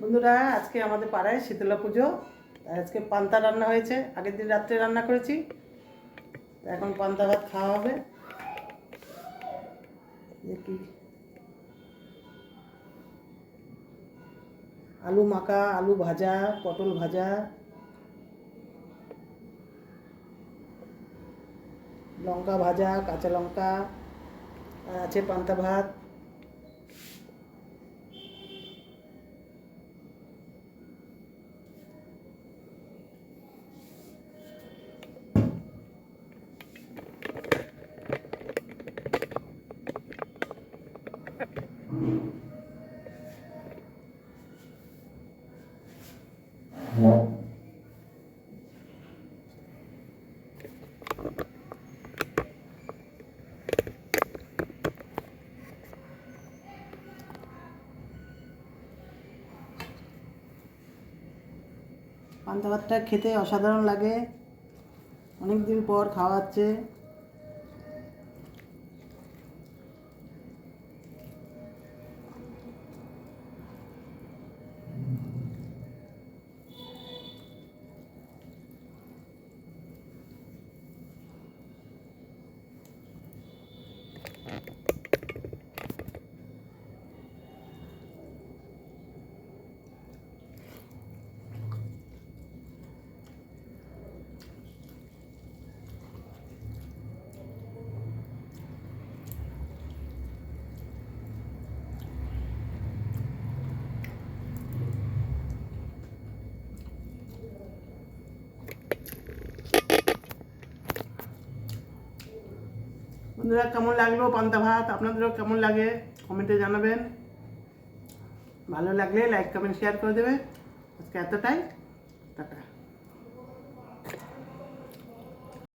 বন্ধুরা, আজকে আমাদের পাড়ায় শীতলা পুজো। আজকে পান্তা রান্না হয়েছে, আগের দিন রাত্রে রান্না করেছি। এখন পান্তা ভাত খাওয়া হবে। কি আলু মাখা, আলু ভাজা, পটল ভাজা, লঙ্কা ভাজা, কাঁচা লঙ্কা, আর আছে পান্তা ভাত। পান্তা ভাতটা খেতে অসাধারণ লাগে, অনেক দিন পর খাওয়া হচ্ছে। বন্ধুরা, কেমন লাগলো পান্তা ভাত? আপনাদেরও কেমন লাগে কমেন্টে জানাবেন। ভালো লাগলে লাইক কমেন্ট শেয়ার করে দেবে। আজকে এতটাই, টাটা।